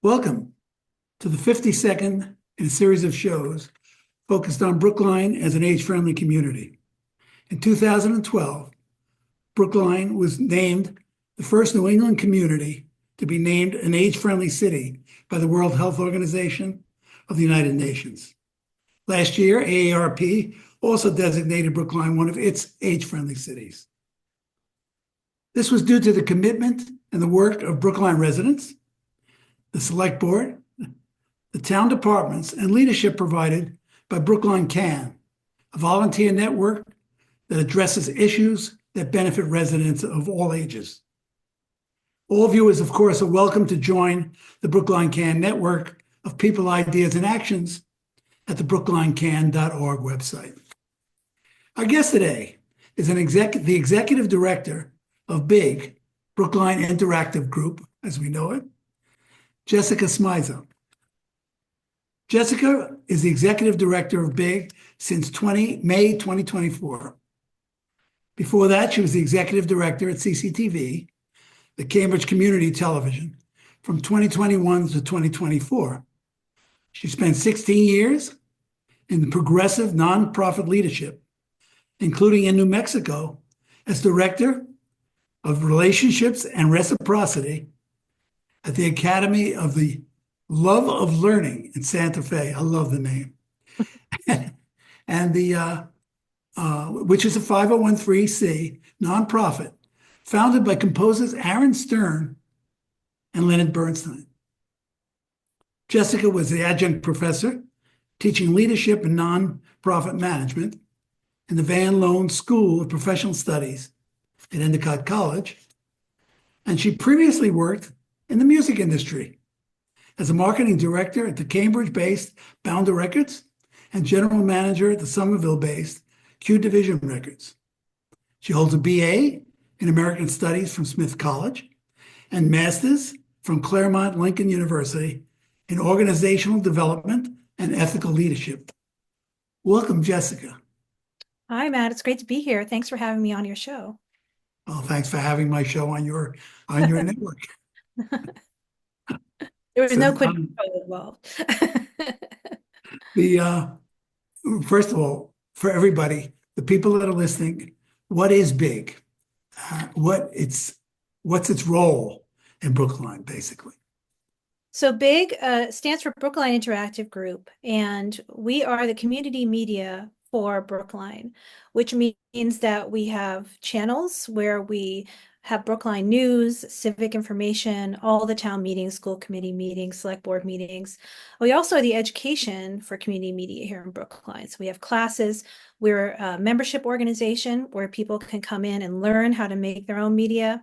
Welcome to the 52nd in a series of shows focused on Brookline as an age-friendly community. In 2012, Brookline was named the first New England community to be named an age-friendly city by the World Health Organization of the United Nations. Last year, AARP also designated Brookline one of its age-friendly cities. This was due to the commitment and the work of Brookline residents, the select board, the town departments, and leadership provided by Brookline Can, a volunteer network that addresses issues that benefit residents of all ages. All viewers, of course, are welcome to join the Brookline Can network of people, ideas, and actions at the brooklinecan.org website. Our guest today is the executive director of BIG, Brookline Interactive Group, as we know it, Jessica Smyser. Jessica is the executive director of BIG since May 2024. Before that, she was the executive director at CCTV, the Cambridge Community Television, from 2021 to 2024. She spent 16 years in progressive nonprofit leadership, including in New Mexico as director of relationships and reciprocity at the Academy of the Love of Learning in Santa Fe. I love the name. and which is a 501(c) nonprofit founded by composers Aaron Stern and Leonard Bernstein. Jessica was the adjunct professor teaching leadership and nonprofit management in the Van Loan School of Professional Studies at Endicott College, and she previously worked in the music industry as a marketing director at the Cambridge-based Bounder Records and general manager at the Somerville-based Q Division Records. She holds a BA in American Studies from Smith College and master's from Claremont Lincoln University in organizational development and ethical leadership. Welcome, Jessica. Hi, Matt. It's great to be here. Thanks for having me on your show. Well, thanks for having my show on your network. There was no quid involved. First of all, for everybody, the people that are listening, what is BIG? What's its role in Brookline, basically? So BIG stands for Brookline Interactive Group, and we are the community media for Brookline, which means that we have channels where we have Brookline news, civic information, all the town meetings, school committee meetings, select board meetings. We also are the education for community media here in Brookline. So we have classes. We're a membership organization where people can come in and learn how to make their own media.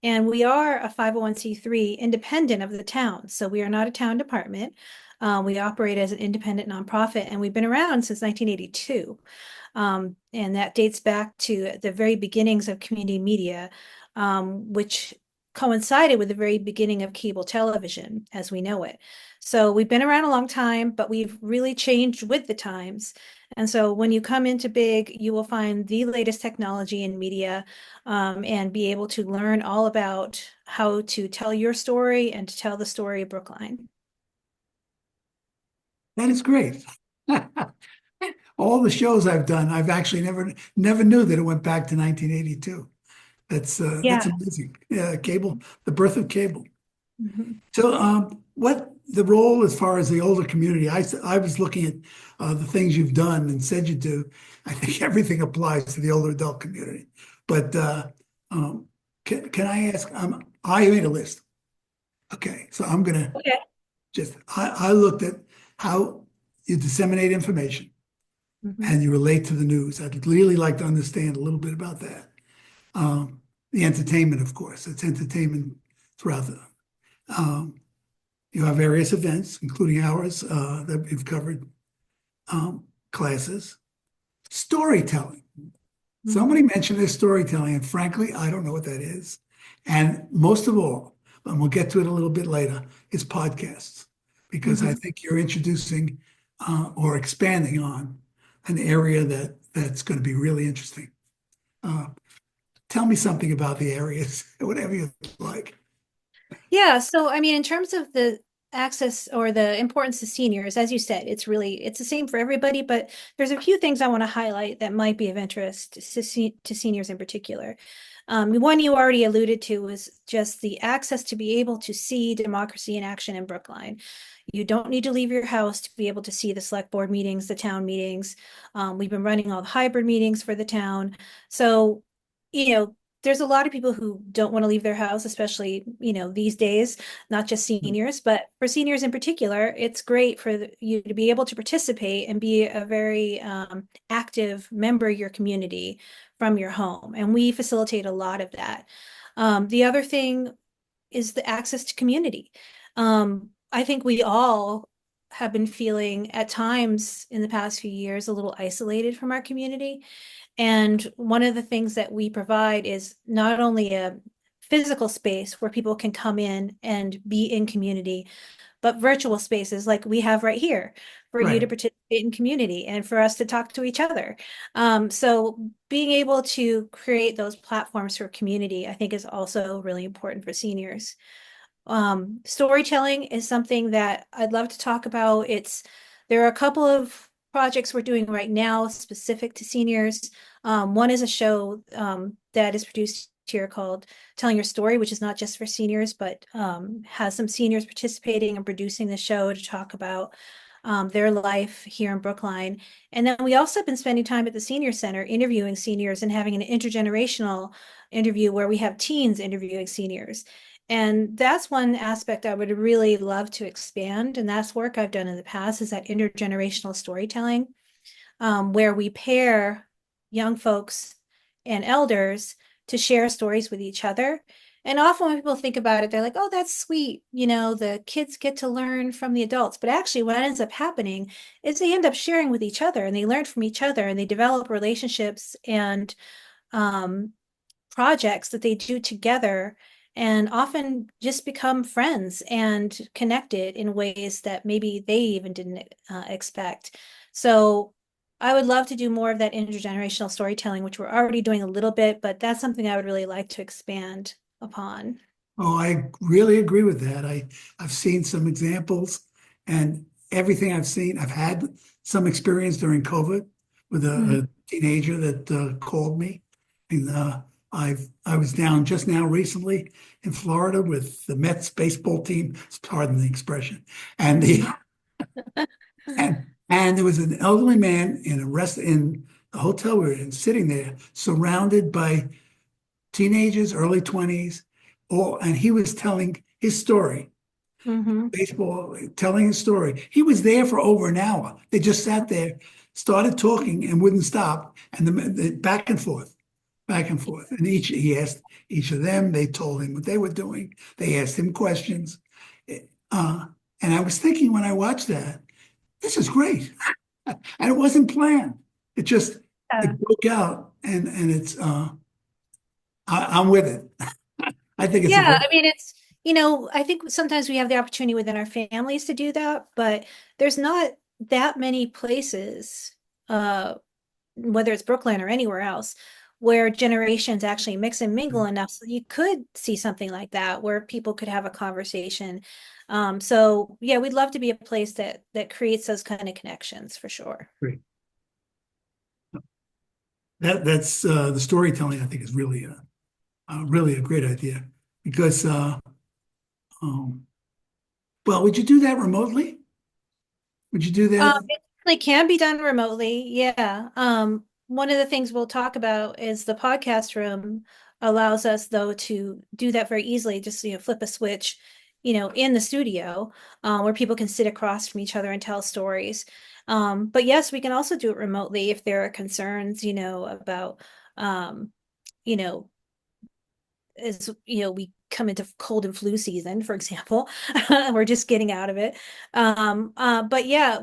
And we are a 501(c)(3) independent of the town. So we are not a town department. We operate as an independent nonprofit, and we've been around since 1982. And that dates back to the very beginnings of community media, which coincided with the very beginning of cable television as we know it. So we've been around a long time, but we've really changed with the times. And so when you come into BIG, you will find the latest technology in media and be able to learn all about how to tell your story and to tell the story of Brookline. That is great. All the shows I've done, I've actually never knew that it went back to 1982. That's amazing. Yeah, cable, the birth of cable. Mm-hmm. So, what the role as far as the older community? I was looking at the things you've done and said you do. I think everything applies to the older adult community. But can I ask? I made a list. Okay, so I'm gonna I looked at how you disseminate information and you relate to the news. I'd really like to understand a little bit about that. The entertainment, of course, it's entertainment throughout the. You have various events, including ours that we've covered, classes, storytelling. Somebody mentioned this storytelling, and frankly, I don't know what that is. And most of all, and we'll get to it a little bit later, is podcasts, because I Mhm. think you're introducing or expanding on an area that's going to be really interesting. Uh, Tell me something about the areas, whatever you like. Yeah, so I mean, in terms of the access or the importance to seniors, as you said, it's the same for everybody, but there's a few things I want to highlight that might be of interest to seniors in particular. One you already alluded to was just the access to be able to see democracy in action in Brookline. You don't need to leave your house to be able to see the select board meetings, the town meetings. We've been running all the hybrid meetings for the town. So, you know, there's a lot of people who don't want to leave their house, especially, these days, not just seniors, but for seniors in particular, it's great for you to be able to participate and be a very active member of your community from your home. And we facilitate a lot of that. The other thing is the access to community. I think we all have been feeling at times in the past few years a little isolated from our community. And one of the things that we provide is not only a physical space where people can come in and be in community, but virtual spaces like we have right here for you to Right. participate in community and for us to talk to each other. So being able to create those platforms for community, I think is also really important for seniors. Storytelling is something that I'd love to talk about. There are a couple of projects we're doing right now specific to seniors. One is a show that is produced here called Telling Your Story, which is not just for seniors, but has some seniors participating and producing the show to talk about their life here in Brookline. And then we also have been spending time at the senior center interviewing seniors and having an intergenerational interview where we have teens interviewing seniors. And that's one aspect I would really love to expand. And that's work I've done in the past is that intergenerational storytelling, where we pair young folks and elders to share stories with each other. And often when people think about it, they're like, oh, that's sweet. The kids get to learn from the adults. But actually, what ends up happening is they end up sharing with each other and they learn from each other and they develop relationships and um, projects that they do together and often just become friends and connected in ways that maybe they even didn't expect. So I would love to do more of that intergenerational storytelling, which we're already doing a little bit, but that's something I would really like to expand upon. Oh, I really agree with that. I've seen some examples, and everything I've seen, I've had some experience during COVID with Mhm. a teenager that called me, and I was down just now recently in Florida with the Mets baseball team. Pardon the expression, and the and there was an elderly man in the hotel we were in, sitting there, surrounded by teenagers, early 20s, all, and he was telling his story, Mhm. baseball, telling his story. He was there for over an hour. They just sat there, started talking and wouldn't stop, and the back and forth, back and forth. And he asked each of them, they told him what they were doing. They asked him questions. Uh, and I was thinking when I watched that, this is great. And it wasn't planned. It just, Yeah. it broke out and I'm with it. I think it's a Yeah, great. I mean, I think sometimes we have the opportunity within our families to do that, but there's not that many places, whether it's Brooklyn or anywhere else, where generations actually mix and mingle enough so you could see something like that where people could have a conversation. So yeah, we'd love to be a place that creates those kind of connections for sure. Great. That's the storytelling. I think is really a great idea because um, well, would you do that remotely? Would you do that? It really can be done remotely. Yeah. One of the things we'll talk about is the podcast room allows us though to do that very easily. Just, flip a switch, in the studio, where people can sit across from each other and tell stories. But yes, we can also do it remotely if there are concerns, about, you know, as we come into cold and flu season, for example. We're just getting out of it. But yeah,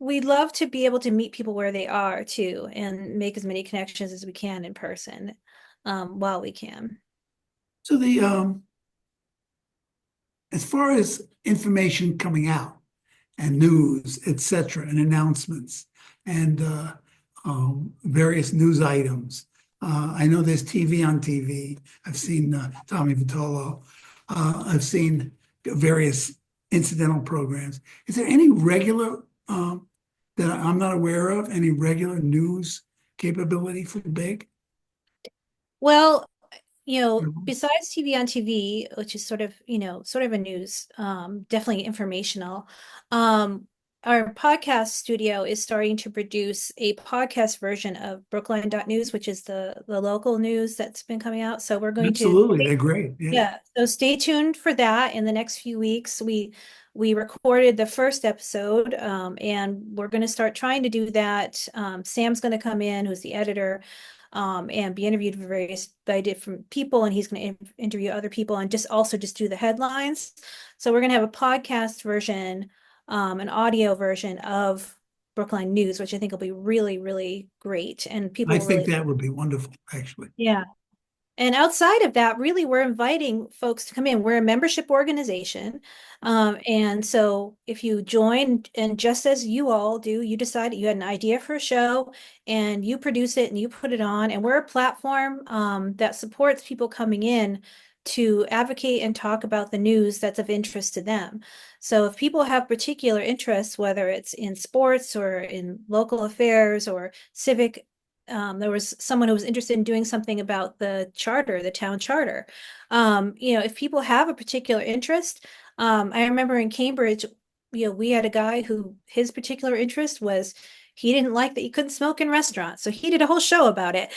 we'd love to be able to meet people where they are too, and make as many connections as we can in person, while we can. So as far as information coming out and news, et cetera, and announcements and various news items. I know there's TV on TV. I've seen Tommy Vitolo. I've seen various incidental programs. Is there any regular that I'm not aware of? Any regular news capability for Big? Well, besides TV on TV, which is sort of, sort of a news, definitely informational, our podcast studio is starting to produce a podcast version of Brookline.news, which is the local news that's been coming out. So we're going to, Absolutely, they're great. Yeah. yeah, so stay tuned for that in the next few weeks. We recorded the first episode, and we're going to start trying to do that. Sam's going to come in, who's the editor, and be interviewed by different people, and he's going to interview other people and just do the headlines. So we're going to have a podcast version, an audio version of Brookline News, which I think will be really, really great, and people I will think really, that would be wonderful, actually. yeah. And outside of that, really, we're inviting folks to come in. We're a membership organization. And so if you join, and just as you all do, you decide you had an idea for a show and you produce it and you put it on, and we're a platform that supports people coming in to advocate and talk about the news that's of interest to them. So if people have particular interests, whether it's in sports or in local affairs or civic, there was someone who was interested in doing something about the charter, the town charter. If people have a particular interest, I remember in Cambridge, we had a guy who his particular interest was he didn't like that you couldn't smoke in restaurants. So he did a whole show about it.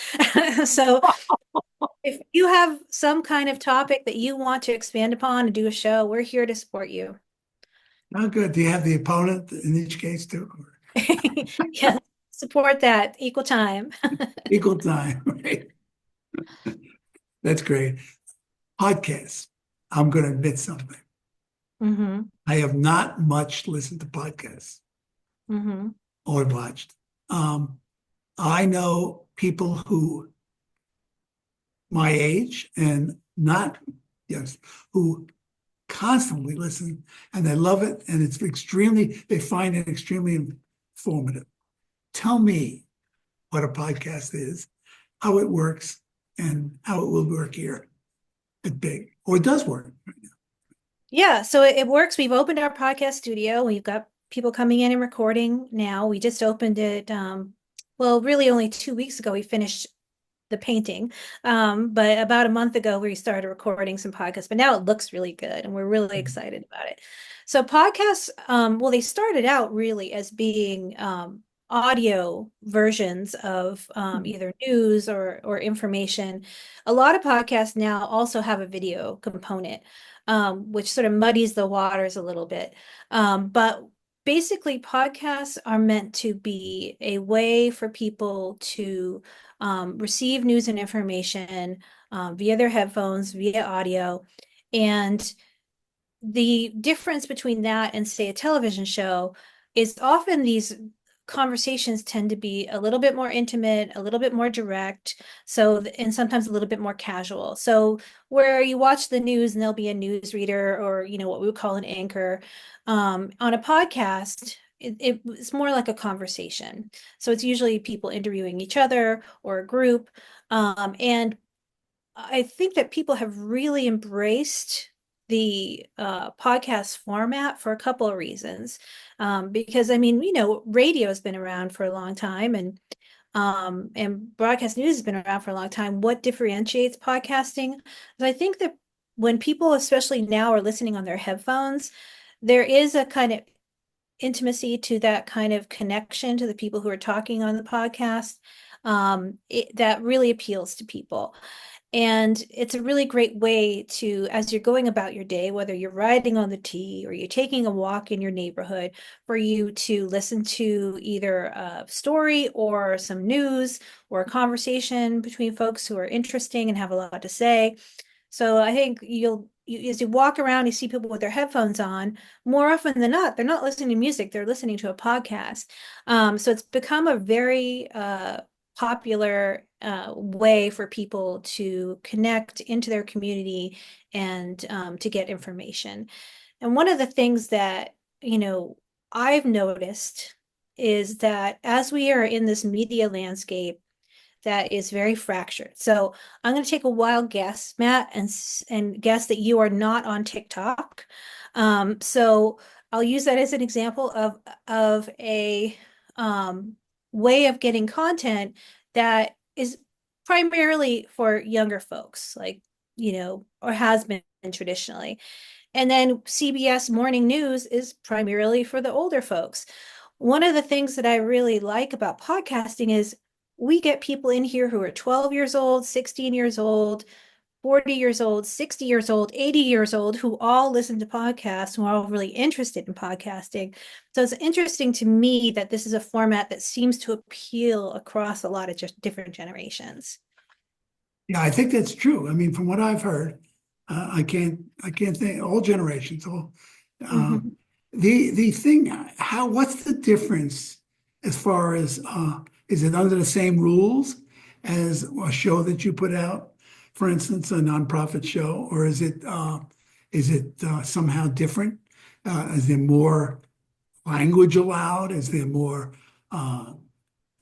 So if you have some kind of topic that you want to expand upon and do a show, we're here to support you. Oh, good. Do you have the opponent in each case too? Yeah, support that equal time. Equal time, right? That's great. Podcasts. I'm going to admit something. Hmm. I have not much listened to podcasts Hmm. or watched. I know people who my age and not, yes, who constantly listen and they love it and they find it extremely informative. Tell me what a podcast is, how it works, and how it will work here at Big, or it does work. Yeah, so it works. We've opened our podcast studio. We've got people coming in and recording now. We just opened it, well, really only 2 weeks ago. We finished the painting. But about a month ago, we started recording some podcasts, but now it looks really good and we're really excited about it. So podcasts, well, they started out really as being audio versions of either news or information. A lot of podcasts now also have a video component, which sort of muddies the waters a little bit. But basically, podcasts are meant to be a way for people to receive news and information via their headphones, via audio. And the difference between that and, say, a television show is often these conversations tend to be a little bit more intimate, a little bit more direct, and sometimes a little bit more casual. So where you watch the news and there'll be a news reader or, what we would call an anchor, on a podcast, it's more like a conversation. So it's usually people interviewing each other or a group. And I think that people have really embraced the podcast format for a couple of reasons. Because I mean, radio has been around for a long time, and broadcast news has been around for a long time. What differentiates podcasting? I think that when people, especially now, are listening on their headphones, there is a kind of intimacy to that kind of connection to the people who are talking on the podcast, that really appeals to people. And it's a really great way to, as you're going about your day, whether you're riding on the T or you're taking a walk in your neighborhood, for you to listen to either a story or some news or a conversation between folks who are interesting and have a lot to say. So I think as you walk around, you see people with their headphones on. More often than not, they're not listening to music; they're listening to a podcast. So it's become a very popular way for people to connect into their community and to get information. And one of the things that, I've noticed is that as we are in this media landscape that is very fractured. So I'm going to take a wild guess, Matt, and guess that you are not on TikTok. So I'll use that as an example of a way of getting content that is primarily for younger folks, like, or has been traditionally. And then CBS Morning News is primarily for the older folks. One of the things that I really like about podcasting is we get people in here who are 12 years old, 16 years old, 40 years old, 60 years old, 80 years old, who all listen to podcasts, who are all really interested in podcasting. So it's interesting to me that this is a format that seems to appeal across a lot of just different generations. Yeah, I think that's true. I mean, from what I've heard, I can't think all generations. All Mhm. the thing. What's the difference as far as is it under the same rules as a show that you put out, for instance, a nonprofit show, or is it somehow different? Is there more language allowed? Is there more uh,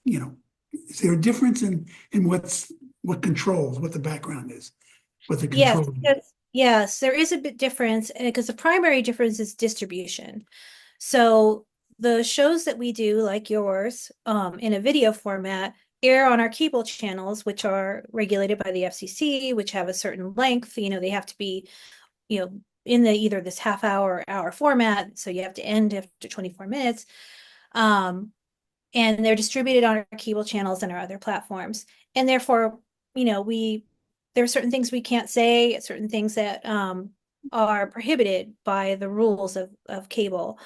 you know? Is there a difference in what controls, what the background is, what the Yes, control is? yes, there is a bit difference because the primary difference is distribution. So the shows that we do, like yours, in a video format, air on our cable channels, which are regulated by the FCC, which have a certain length. They have to be, in the either this half hour or hour format. So you have to end after 24 minutes. And they're distributed on our cable channels and our other platforms. And therefore, we there are certain things we can't say, certain things that are prohibited by the rules of cable.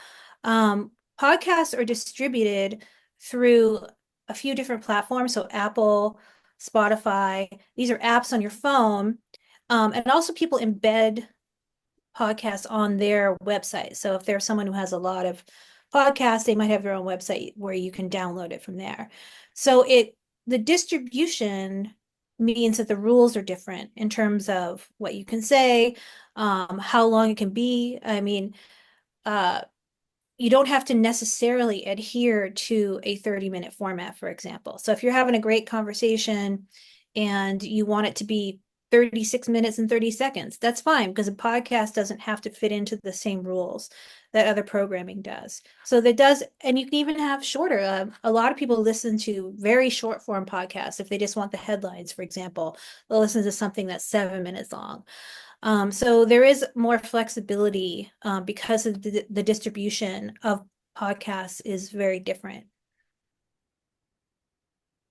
Podcasts are distributed through a few different platforms. So Apple, Spotify, these are apps on your phone. And also people embed podcasts on their website. So if there's someone who has a lot of podcasts, they might have their own website where you can download it from there. So the distribution means that the rules are different in terms of what you can say, how long it can be. I mean, uh, you don't have to necessarily adhere to a 30-minute format, for example. So if you're having a great conversation and you want it to be 36 minutes and 30 seconds, that's fine because a podcast doesn't have to fit into the same rules that other programming does. So that does, and you can even have shorter. A lot of people listen to very short form podcasts. If they just want the headlines, for example, they'll listen to something that's 7 minutes long. So there is more flexibility because of the distribution of podcasts is very different.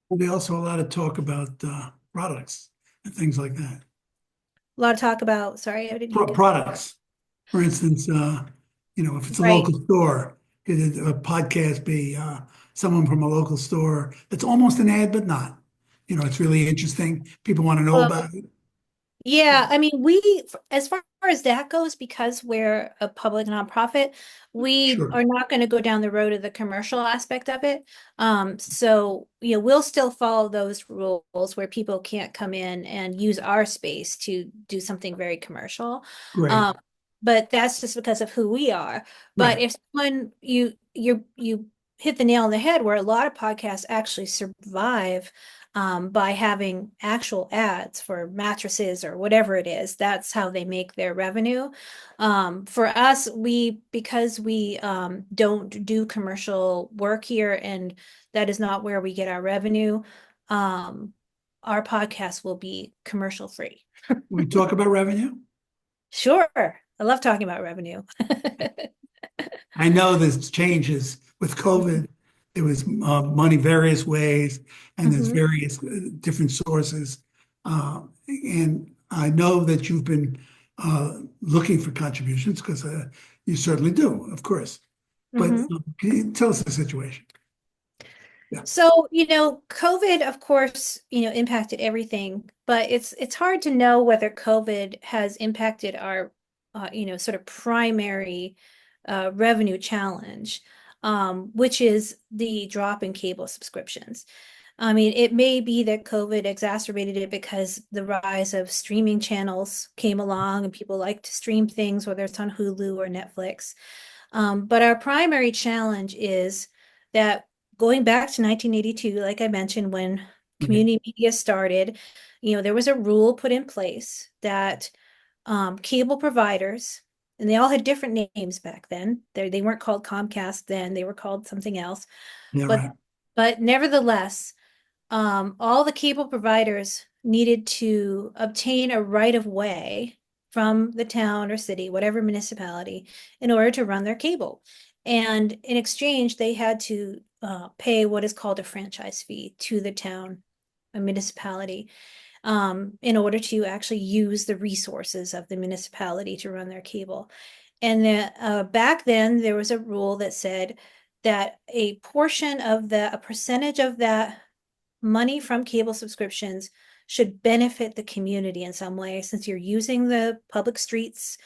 There'll be also a lot of talk about products and things like that. A lot of talk about, sorry, I didn't hear you. Products, for instance, if it's a Right. local store, could a podcast be someone from a local store that's almost an ad, but not? It's really interesting. People want to know Well, about it. yeah, I mean, as far as that goes, because we're a public nonprofit, we Sure. are not going to go down the road of the commercial aspect of it. So, we'll still follow those rules where people can't come in and use our space to do something very commercial. Great. Um, but that's just because of who we are. But Right. if someone you hit the nail on the head where a lot of podcasts actually survive by having actual ads for mattresses or whatever it is. That's how they make their revenue. For us, because we don't do commercial work here, and that is not where we get our revenue, our podcast will be commercial free. We talk about revenue. Sure. I love talking about revenue. I know there's changes with COVID. There was money various ways, and there's Mhm. various different sources. And I know that you've been looking for contributions because you certainly do, of course. But Mhm. can you tell us the situation? Yeah. So, COVID, of course, impacted everything, but it's hard to know whether COVID has impacted our, sort of primary revenue challenge, which is the drop in cable subscriptions. I mean, it may be that COVID exacerbated it because the rise of streaming channels came along and people like to stream things, whether it's on Hulu or Netflix. But our primary challenge is that going back to 1982, like I mentioned, when Okay. community media started, there was a rule put in place that cable providers, and they all had different names back then. They weren't called Comcast then, they were called something else. Yeah, But right. but nevertheless, all the cable providers needed to obtain a right of way from the town or city, whatever municipality, in order to run their cable. And in exchange, they had to pay what is called a franchise fee to the town, a municipality, in order to actually use the resources of the municipality to run their cable. And back then, there was a rule that said that a percentage of that money from cable subscriptions should benefit the community in some way, since you're using the public streets,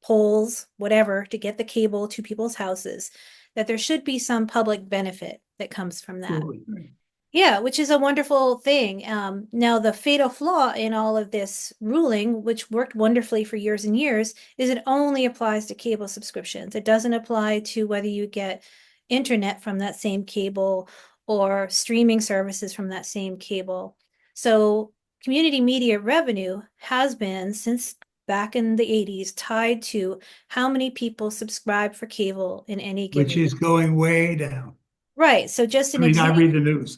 poles, whatever, to get the cable to people's houses, that there should be some public benefit that comes from that. Absolutely. Right. Yeah, which is a wonderful thing. Now, the fatal flaw in all of this ruling, which worked wonderfully for years and years, is it only applies to cable subscriptions. It doesn't apply to whether you get internet from that same cable or streaming services from that same cable. So, community media revenue has been, since back in the 80s, tied to how many people subscribe for cable in any Which given year. is going way down. Right. So, just I an mean, I example. read the news.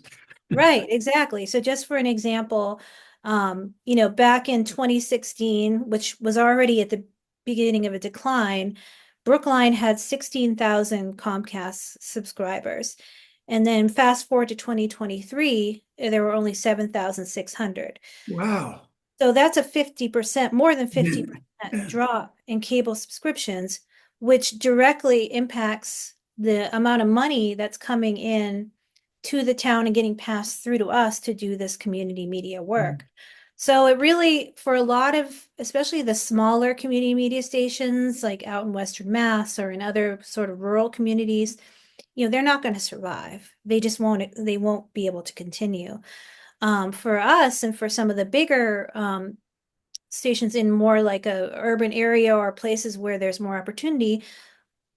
Right, exactly. So just for an example, back in 2016, which was already at the beginning of a decline, Brookline had 16,000 Comcast subscribers. And then fast forward to 2023, there were only 7,600. Wow. So that's a 50%, more than Yeah. 50% Yeah. drop in cable subscriptions, which directly impacts the amount of money that's coming in to the town and getting passed through to us to do this community media work. So it really, for a lot of, especially the smaller community media stations, like out in Western Mass or in other sort of rural communities, they're not going to survive. They won't be able to continue. For us and for some of the bigger stations in more like a urban area or places where there's more opportunity,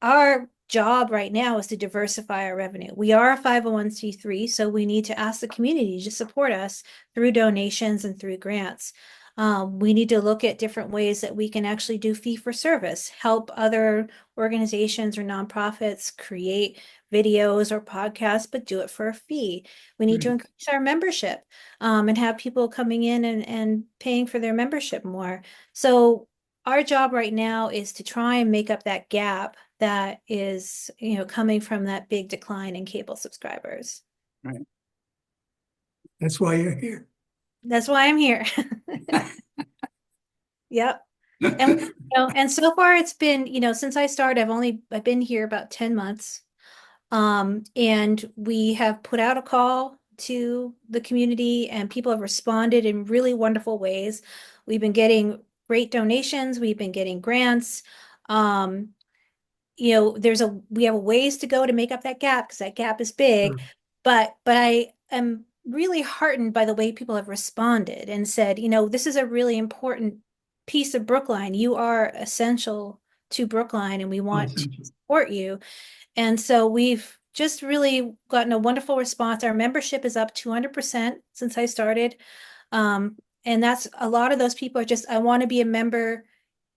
our job right now is to diversify our revenue. We are a 501(c)(3), so we need to ask the community to support us through donations and through grants. We need to look at different ways that we can actually do fee for service, help other organizations or nonprofits create videos or podcasts, but do it for a fee. We need to Right. increase our membership, and have people coming in and paying for their membership more. So our job right now is to try and make up that gap that is, coming from that big decline in cable subscribers. Right. That's why you're here. That's why I'm here. Yep. And so far it's been, since I started, I've been here about 10 months. And we have put out a call to the community and people have responded in really wonderful ways. We've been getting great donations, we've been getting grants. Um, we have a ways to go to make up that gap because that gap is big. Sure. But I am really heartened by the way people have responded and said, this is a really important piece of Brookline. You are essential to Brookline and we Oh, want to essential. support you. And so we've just really gotten a wonderful response. Our membership is up 200% since I started. And that's a lot of those people are just, I want to be a member,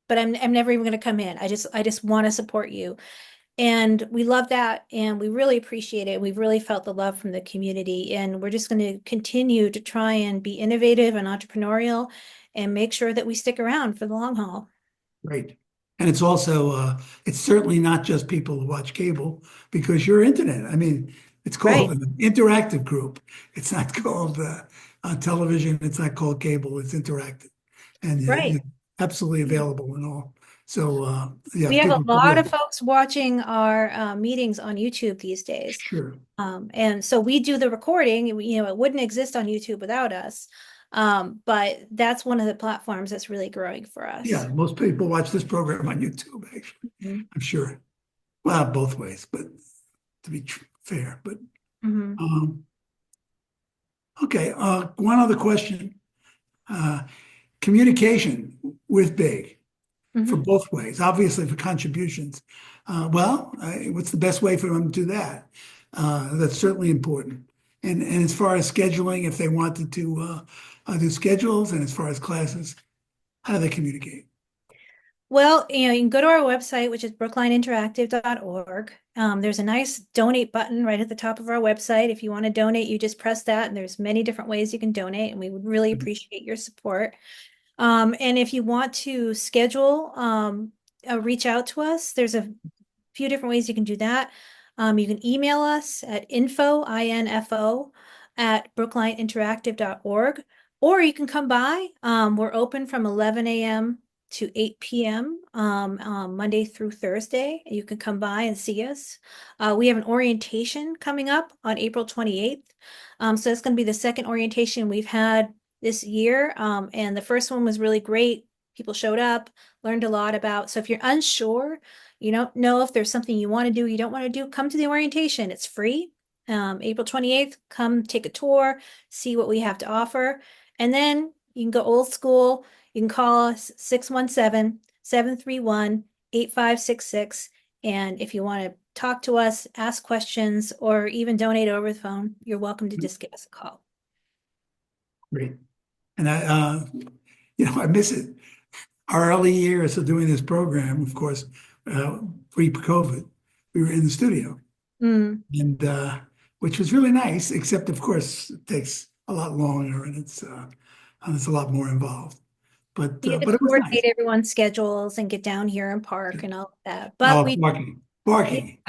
but I'm never even going to come in. I just want to support you. And we love that and we really appreciate it. We've really felt the love from the community and we're just going to continue to try and be innovative and entrepreneurial and make sure that we stick around for the long haul. Great. And it's also, it's certainly not just people who watch cable because you're internet. I mean, it's called Right, an interactive group. It's not called television. It's not called cable. It's interactive and right. absolutely available in all. So, yeah, We have a people could lot really, of folks watching our meetings on YouTube these days. sure. And so we do the recording, it wouldn't exist on YouTube without us. But that's one of the platforms that's really growing for Yeah, us. most people watch this program on YouTube, actually, Mhm. I'm sure. Well, both ways, but to be fair, but Mhm. um, okay. One other question. Uh, Communication with Big for Mhm. both ways, obviously for contributions. What's the best way for them to do that? That's certainly important. And as far as scheduling, if they wanted to do schedules, and as far as classes, how do they communicate? Well, you can go to our website, which is brooklineinteractive.org. There's a nice donate button right at the top of our website. If you want to donate, you just press that, and there's many different ways you can donate, and we would really appreciate your support. And if you want to schedule, reach out to us, there's a few different ways you can do that. You can email us at info, at brooklineinteractive.org, or you can come by. We're open from 11 a.m. to 8 p.m. Monday through Thursday. You can come by and see us. We have an orientation coming up on April 28th. So it's going to be the second orientation we've had this year. And the first one was really great. People showed up, learned a lot about. So if you're unsure, you don't know if there's something you want to do, you don't want to do, come to the orientation. It's free. April 28th, come take a tour, see what we have to offer. And then you can go old school. You can call us 617-731-8566. And if you want to talk to us, ask questions, or even donate over the phone, you're welcome to just give us a call. Great. And I miss it. Our early years of doing this program, of course, pre-COVID, we were in the studio, Mm. and which was really nice, except of course it takes a lot longer and it's a lot more involved. You get But to it was nice. coordinate everyone's schedules and get down here and park and all of that. But Oh, we barking, Yeah. barking.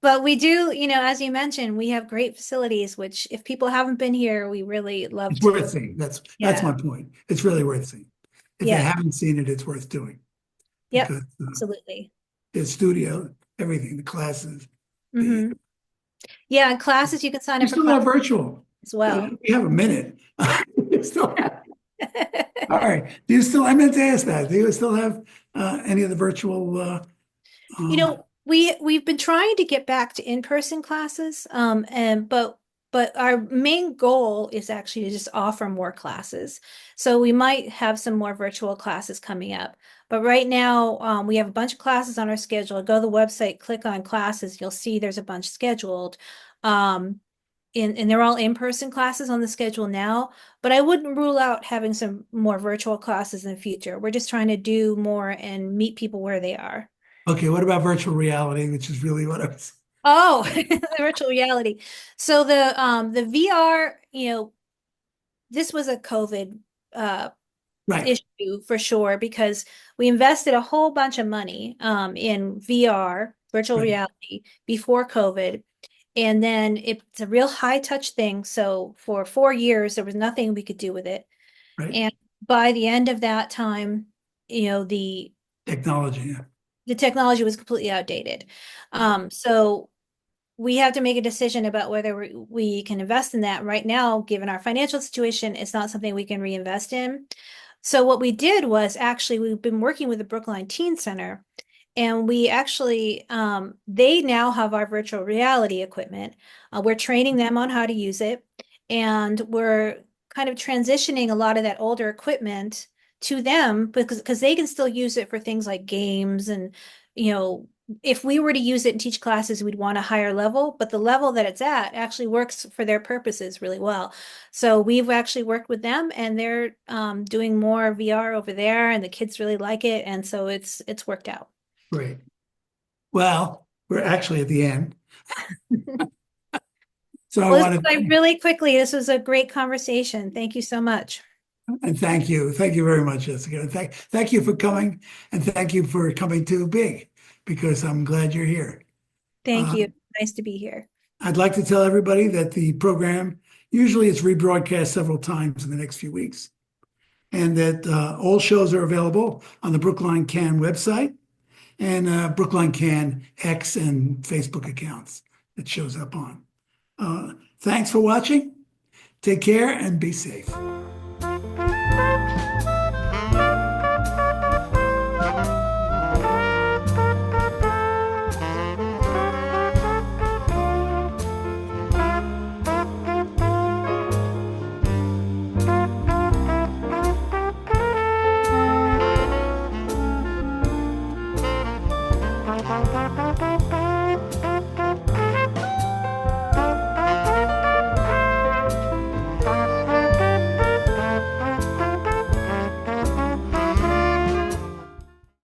But we do, as you mentioned, we have great facilities, which if people haven't been here, we really love It's to. worth seeing. That's Yeah. my point. It's really worth seeing. If they Yeah. haven't seen it, it's worth doing Yep. because Absolutely. the studio, everything, the classes, the Hmm. Yeah. And classes, you can sign we up for still have classes virtual. as well. We have a minute. We still have. All right. Do you still? I meant to ask that. Do you still have any of the virtual? We've been trying to get back to in-person classes, but our main goal is actually to just offer more classes. So we might have some more virtual classes coming up. But right now, we have a bunch of classes on our schedule. Go to the website, click on classes, you'll see there's a bunch scheduled. Um, and they're all in-person classes on the schedule now, but I wouldn't rule out having some more virtual classes in the future. We're just trying to do more and meet people where they are. Okay. What about virtual reality, which is really what I was. Oh, the virtual reality. So the VR, this was a COVID uh Right. issue for sure because we invested a whole bunch of money in VR, virtual Right. reality before COVID. And then it's a real high touch thing. So for 4 years, there was nothing we could do with it. Right. And by the end of that time, you know, the Technology. Yeah. the technology was completely outdated. So we have to make a decision about whether we can invest in that. Right now, given our financial situation, it's not something we can reinvest in. So what we did was actually we've been working with the Brookline Teen Center, and we actually they now have our virtual reality equipment. We're training them on how to use it, and we're kind of transitioning a lot of that older equipment to them because they can still use it for things like games and you know if we were to use it and teach classes, we'd want a higher level, but the level that it's at actually works for their purposes really well. So we've actually worked with them, and they're doing more VR over there, and the kids really like it, and so it's worked out. Great. Well, we're actually at the end. So I Well, this want went to really quickly. This was a great conversation. Thank you so much. and thank you. Thank you very much, Jessica. And thank you for coming and thank you for coming to Big because I'm glad you're here. Thank Uh, you. Nice to be here. I'd like to tell everybody that the program usually is rebroadcast several times in the next few weeks. and that all shows are available on the Brookline Can website and Brookline Can X and Facebook accounts that shows up on. Thanks for watching. Take care and be safe.